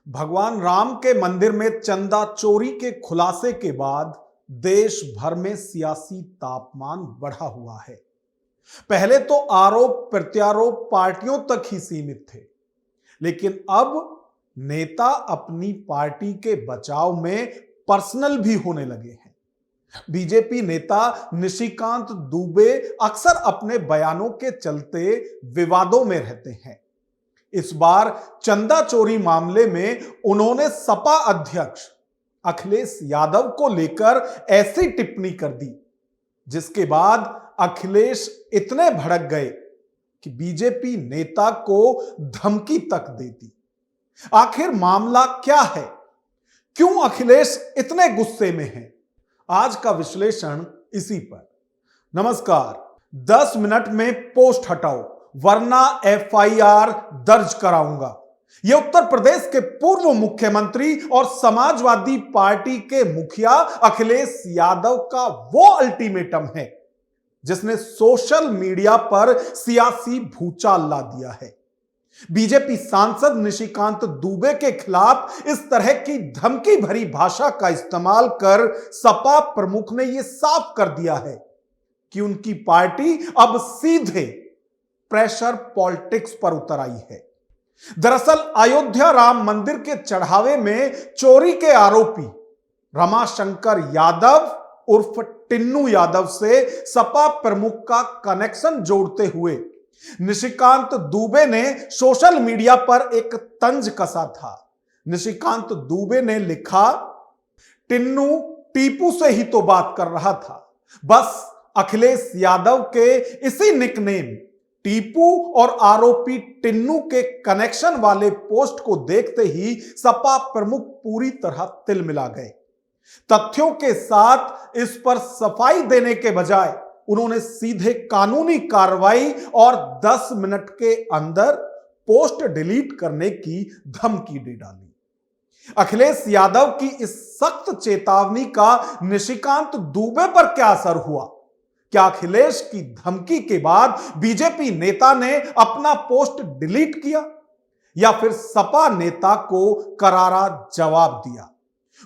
भगवान राम के मंदिर में चंदा चोरी के खुलासे के बाद देश भर में सियासी तापमान बढ़ा हुआ है। पहले तो आरोप प्रत्यारोप पार्टियों तक ही सीमित थे, लेकिन अब नेता अपनी पार्टी के बचाव में पर्सनल भी होने लगे हैं। बीजेपी नेता निशिकांत दुबे अक्सर अपने बयानों के चलते विवादों में रहते हैं। इस बार चंदा चोरी मामले में उन्होंने सपा अध्यक्ष अखिलेश यादव को लेकर ऐसी टिप्पणी कर दी, जिसके बाद अखिलेश इतने भड़क गए कि बीजेपी नेता को धमकी तक दे दी। आखिर मामला क्या है? क्यों अखिलेश इतने गुस्से में हैं? आज का विश्लेषण इसी पर। नमस्कार। 10 मिनट में पोस्ट हटाओ वरना एफआईआर दर्ज कराऊंगा। यह उत्तर प्रदेश के पूर्व मुख्यमंत्री और समाजवादी पार्टी के मुखिया अखिलेश यादव का वो अल्टीमेटम है जिसने सोशल मीडिया पर सियासी भूचाल ला दिया है। बीजेपी सांसद निशिकांत दुबे के खिलाफ इस तरह की धमकी भरी भाषा का इस्तेमाल कर सपा प्रमुख ने यह साफ कर दिया है कि उनकी पार्टी अब सीधे प्रेशर पॉलिटिक्स पर उतर आई है। दरअसल अयोध्या राम मंदिर के चढ़ावे में चोरी के आरोपी रमाशंकर यादव उर्फ टिन्नू यादव से सपा प्रमुख का कनेक्शन जोड़ते हुए निशिकांत दुबे ने सोशल मीडिया पर एक तंज कसा था। निशिकांत दुबे ने लिखा, टिन्नू टीपू से ही तो बात कर रहा था। बस अखिलेश यादव के इसी निकनेम टीपू और आरोपी टिन्नू के कनेक्शन वाले पोस्ट को देखते ही सपा प्रमुख पूरी तरह तिलमिला गए। तथ्यों के साथ इस पर सफाई देने के बजाय उन्होंने सीधे कानूनी कार्रवाई और 10 मिनट के अंदर पोस्ट डिलीट करने की धमकी दे डाली। अखिलेश यादव की इस सख्त चेतावनी का निशिकांत दुबे पर क्या असर हुआ? क्या अखिलेश की धमकी के बाद बीजेपी नेता ने अपना पोस्ट डिलीट किया या फिर सपा नेता को करारा जवाब दिया?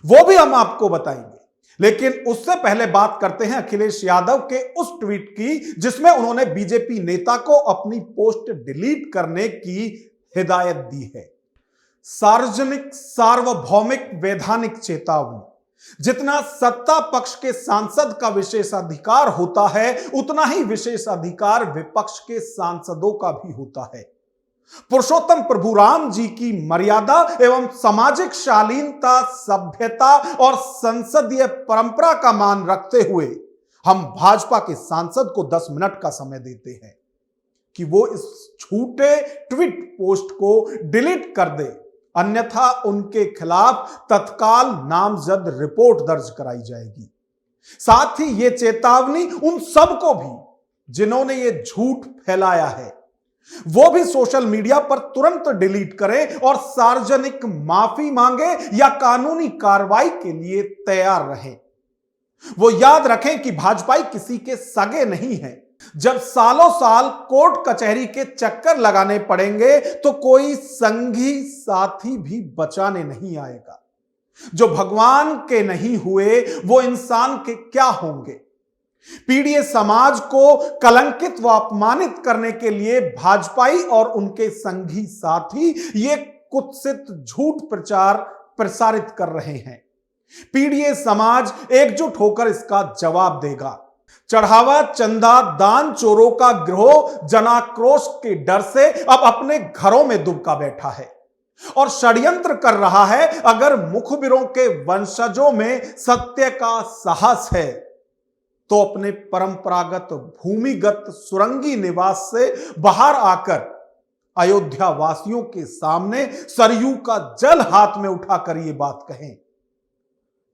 वो भी हम आपको बताएंगे, लेकिन उससे पहले बात करते हैं अखिलेश यादव के उस ट्वीट की जिसमें उन्होंने बीजेपी नेता को अपनी पोस्ट डिलीट करने की हिदायत दी है। सार्वजनिक सार्वभौमिक वैधानिक चेतावनी। जितना सत्ता पक्ष के सांसद का विशेषाधिकार होता है, उतना ही विशेषाधिकार विपक्ष के सांसदों का भी होता है। पुरुषोत्तम प्रभु राम जी की मर्यादा एवं सामाजिक शालीनता, सभ्यता और संसदीय परंपरा का मान रखते हुए हम भाजपा के सांसद को 10 मिनट का समय देते हैं कि वो इस झूठे ट्वीट पोस्ट को डिलीट कर दे, अन्यथा उनके खिलाफ तत्काल नामजद रिपोर्ट दर्ज कराई जाएगी। साथ ही यह चेतावनी उन सबको भी जिन्होंने यह झूठ फैलाया है, वो भी सोशल मीडिया पर तुरंत डिलीट करें और सार्वजनिक माफी मांगे या कानूनी कार्रवाई के लिए तैयार रहें। वो याद रखें कि भाजपाई किसी के सगे नहीं हैं। जब सालों साल कोर्ट कचहरी के चक्कर लगाने पड़ेंगे तो कोई संगी साथी भी बचाने नहीं आएगा। जो भगवान के नहीं हुए वो इंसान के क्या होंगे? पीड़ित समाज को कलंकित व अपमानित करने के लिए भाजपाई और उनके संगी साथी ये कुत्सित झूठ प्रचार प्रसारित कर रहे हैं। पीड़ित समाज एकजुट होकर इसका जवाब देगा। चढ़ावा चंदा दान चोरों का गिरोह जनाक्रोश के डर से अब अपने घरों में दुबका बैठा है और षड्यंत्र कर रहा है। अगर मुखबिरों के वंशजों में सत्य का साहस है तो अपने परंपरागत भूमिगत सुरंगी निवास से बाहर आकर अयोध्या वासियों के सामने सरयू का जल हाथ में उठाकर यह बात कहें।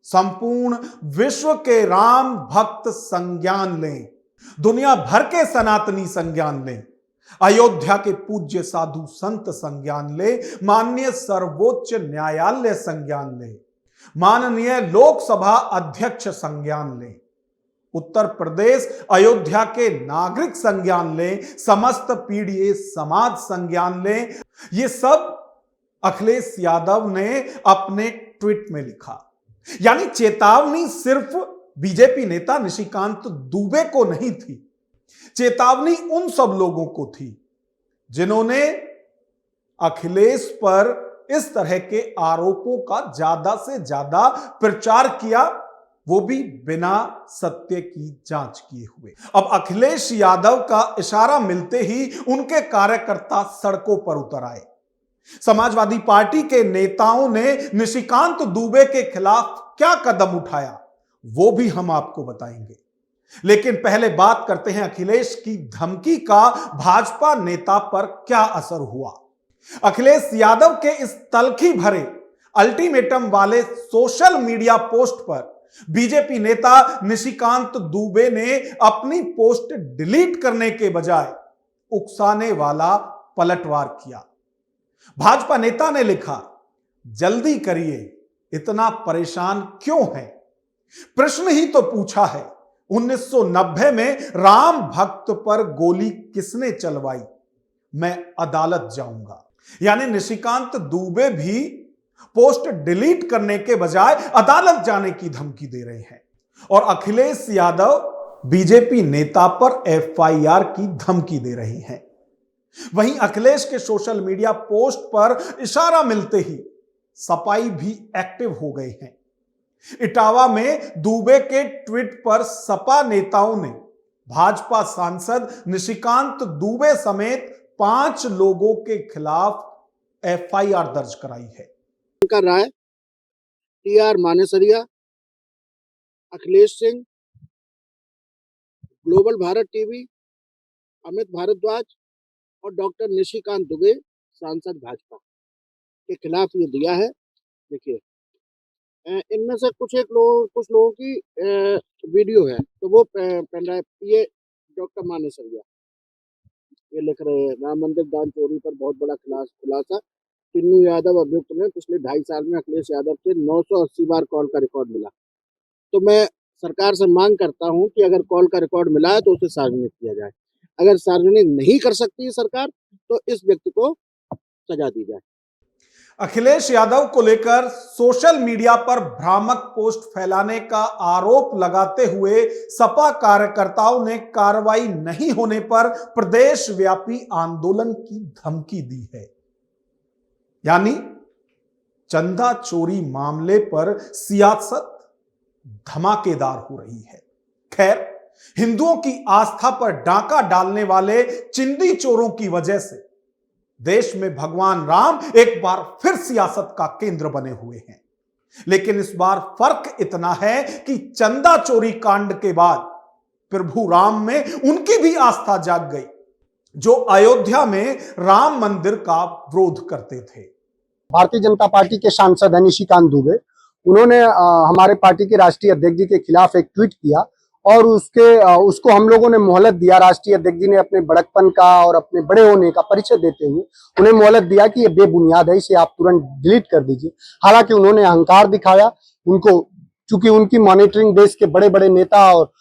संपूर्ण विश्व के राम भक्त संज्ञान लें, दुनिया भर के सनातनी संज्ञान लें, अयोध्या के पूज्य साधु संत संज्ञान ले, माननीय सर्वोच्च न्यायालय संज्ञान ले, माननीय लोकसभा अध्यक्ष संज्ञान ले, उत्तर प्रदेश अयोध्या के नागरिक संज्ञान लें, समस्त पीड़ित समाज संज्ञान लें। ये सब अखिलेश यादव ने अपने ट्वीट में लिखा। यानी चेतावनी सिर्फ बीजेपी नेता निशिकांत दुबे को नहीं थी, चेतावनी उन सब लोगों को थी जिन्होंने अखिलेश पर इस तरह के आरोपों का ज्यादा से ज्यादा प्रचार किया, वो भी बिना सत्य की जांच किए हुए। अब अखिलेश यादव का इशारा मिलते ही उनके कार्यकर्ता सड़कों पर उतर आए। समाजवादी पार्टी के नेताओं ने निशिकांत दुबे के खिलाफ क्या कदम उठाया, वो भी हम आपको बताएंगे। लेकिन पहले बात करते हैं अखिलेश की धमकी का भाजपा नेता पर क्या असर हुआ। अखिलेश यादव के इस तल्खी भरे अल्टीमेटम वाले सोशल मीडिया पोस्ट पर बीजेपी नेता निशिकांत दुबे ने अपनी पोस्ट डिलीट करने के बजाय उकसाने वाला पलटवार किया। भाजपा नेता ने लिखा, जल्दी करिए, इतना परेशान क्यों है? प्रश्न ही तो पूछा है, 1990 में राम भक्त पर गोली किसने चलवाई? मैं अदालत जाऊंगा। यानी निशिकांत दुबे भी पोस्ट डिलीट करने के बजाय अदालत जाने की धमकी दे रहे हैं और अखिलेश यादव बीजेपी नेता पर एफआईआर की धमकी दे रहे हैं। वहीं अखिलेश के सोशल मीडिया पोस्ट पर इशारा मिलते ही सपाई भी एक्टिव हो गए हैं। इटावा में दुबे के ट्वीट पर सपा नेताओं ने भाजपा सांसद निशिकांत दुबे समेत 5 लोगों के खिलाफ एफआईआर दर्ज कराई है। Rai, TR Manesaria, Akhilesh Singh, global Bharat TV, Amit Bhardwaj और डॉक्टर निशिकांत दुबे सांसद भाजपा के खिलाफ ये दिया है। देखिए, इनमें से कुछ लोगों की वीडियो है, तो वो पेन ड्राइव, ये डॉक्टर मानेसरिया ये लिख रहे हैं, राम मंदिर दान चोरी पर बहुत बड़ा खुलासा, टिन्नू यादव अभियुक्त ने पिछले 2.5 साल में अखिलेश यादव से 980 बार कॉल का रिकॉर्ड मिला। तो मैं सरकार से मांग करता हूं कि अगर कॉल का रिकॉर्ड मिला है तो उसे सार्वजनिक किया जाए। अगर सार्वजनिक नहीं कर सकती है सरकार तो इस व्यक्ति को सजा दी जाए। अखिलेश यादव को लेकर सोशल मीडिया पर भ्रामक पोस्ट फैलाने का आरोप लगाते हुए सपा कार्यकर्ताओं ने कार्रवाई नहीं होने पर प्रदेश व्यापी आंदोलन की धमकी दी है। यानी चंदा चोरी मामले पर सियासत धमाकेदार हो रही है। खैर, हिंदुओं की आस्था पर डाका डालने वाले चिंदी चोरों की वजह से देश में भगवान राम एक बार फिर सियासत का केंद्र बने हुए हैं। लेकिन इस बार फर्क इतना है कि चंदा चोरी कांड के बाद प्रभु राम में उनकी भी आस्था जाग गई, जो अयोध्या में राम मंदिर का विरोध करते थे। भारतीय जनता पार्टी के सांसद निशिकांत दुबे, उन्होंने हमारे पार्टी के राष्ट्रीय अध्यक्ष जी के खिलाफ एक ट्वीट किया और उसको हम लोगों ने मोहलत दिया। राष्ट्रीय अध्यक्ष जी ने अपने बड़कपन का और अपने बड़े होने का परिचय देते हुए उन्हें मोहलत दिया कि ये बेबुनियाद है, इसे आप तुरंत डिलीट कर दीजिए। हालांकि उन्होंने अहंकार दिखाया, चूंकि उनकी मॉनिटरिंग देश के बड़े बड़े नेता और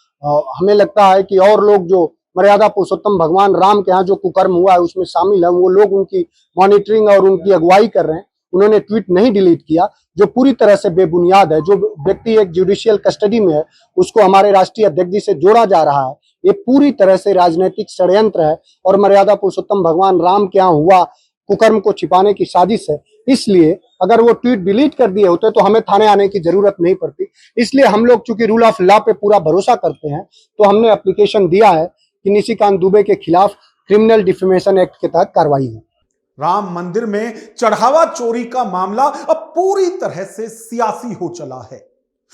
हमें लगता है कि और लोग जो मर्यादा पुरुषोत्तम भगवान राम के यहाँ जो कुकर्म हुआ है उसमें शामिल है, वो लोग उनकी मॉनिटरिंग और उनकी अगुवाई कर रहे हैं। उन्होंने ट्वीट नहीं डिलीट किया, जो पूरी तरह से बेबुनियाद है। जो व्यक्ति एक जुडिशियल कस्टडी में है उसको हमारे राष्ट्रीय अध्यक्ष जी से जोड़ा जा रहा है, ये पूरी तरह से राजनीतिक षड्यंत्र है और मर्यादा पुरुषोत्तम भगवान राम के यहाँ हुआ कुकर्म को छिपाने की साजिश है। इसलिए अगर वो ट्वीट डिलीट कर दिए होते तो हमें थाने आने की जरूरत नहीं पड़ती। इसलिए हम लोग चूंकि रूल ऑफ लॉ पे पूरा भरोसा करते हैं तो हमने एप्लीकेशन दिया है कि निशिकांत दुबे के खिलाफ क्रिमिनल डिफेमेशन एक्ट के तहत कार्रवाई हो। राम मंदिर में चढ़ावा चोरी का मामला अब पूरी तरह से सियासी हो चला है,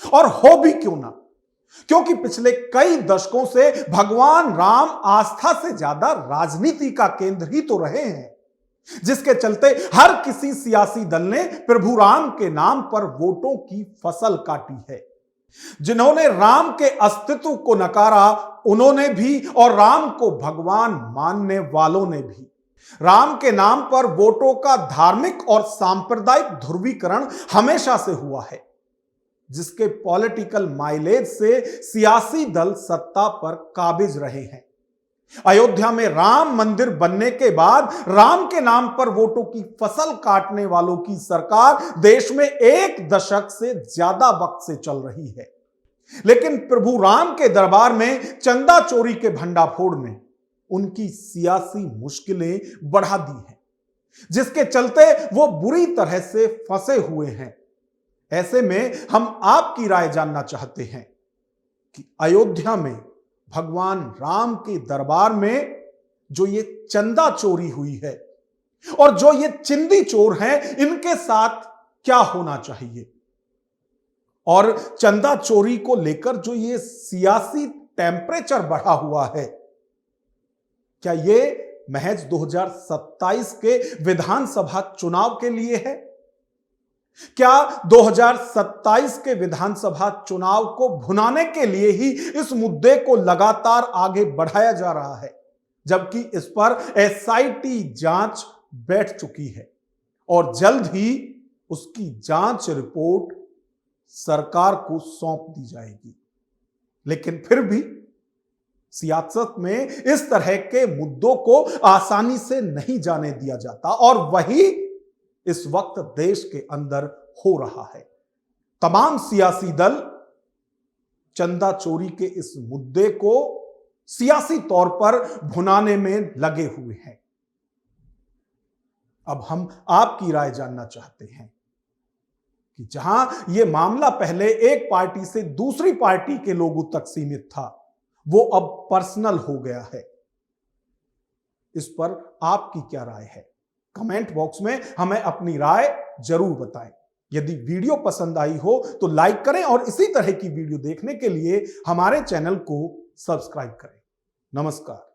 और हो भी क्यों ना, क्योंकि पिछले कई दशकों से भगवान राम आस्था से ज्यादा राजनीति का केंद्र ही तो रहे हैं, जिसके चलते हर किसी सियासी दल ने प्रभु राम के नाम पर वोटों की फसल काटी है। जिन्होंने राम के अस्तित्व को नकारा उन्होंने भी, और राम को भगवान मानने वालों ने भी। राम के नाम पर वोटों का धार्मिक और सांप्रदायिक ध्रुवीकरण हमेशा से हुआ है, जिसके पॉलिटिकल माइलेज से सियासी दल सत्ता पर काबिज रहे हैं। अयोध्या में राम मंदिर बनने के बाद राम के नाम पर वोटों की फसल काटने वालों की सरकार देश में 1 दशक से ज्यादा वक्त से चल रही है। लेकिन प्रभु राम के दरबार में चंदा चोरी के भंडाफोड़ ने उनकी सियासी मुश्किलें बढ़ा दी हैं, जिसके चलते वो बुरी तरह से फंसे हुए हैं। ऐसे में हम आपकी राय जानना चाहते हैं कि अयोध्या में भगवान राम के दरबार में जो ये चंदा चोरी हुई है और जो ये चिंदी चोर हैं, इनके साथ क्या होना चाहिए, और चंदा चोरी को लेकर जो ये सियासी टेम्परेचर बढ़ा हुआ है, क्या ये महज 2027 के विधानसभा चुनाव के लिए है? क्या 2027 के विधानसभा चुनाव को भुनाने के लिए ही इस मुद्दे को लगातार आगे बढ़ाया जा रहा है, जबकि इस पर एसआईटी जांच बैठ चुकी है और जल्द ही उसकी जांच रिपोर्ट सरकार को सौंप दी जाएगी? लेकिन फिर भी सियासत में इस तरह के मुद्दों को आसानी से नहीं जाने दिया जाता और वही इस वक्त देश के अंदर हो रहा है। तमाम सियासी दल चंदा चोरी के इस मुद्दे को सियासी तौर पर भुनाने में लगे हुए हैं। अब हम आपकी राय जानना चाहते हैं कि जहां यह मामला पहले एक पार्टी से दूसरी पार्टी के लोगों तक सीमित था, वो अब पर्सनल हो गया है। इस पर आपकी क्या राय है? कमेंट बॉक्स में हमें अपनी राय जरूर बताएं। यदि वीडियो पसंद आई हो तो लाइक करें और इसी तरह की वीडियो देखने के लिए हमारे चैनल को सब्सक्राइब करें। नमस्कार।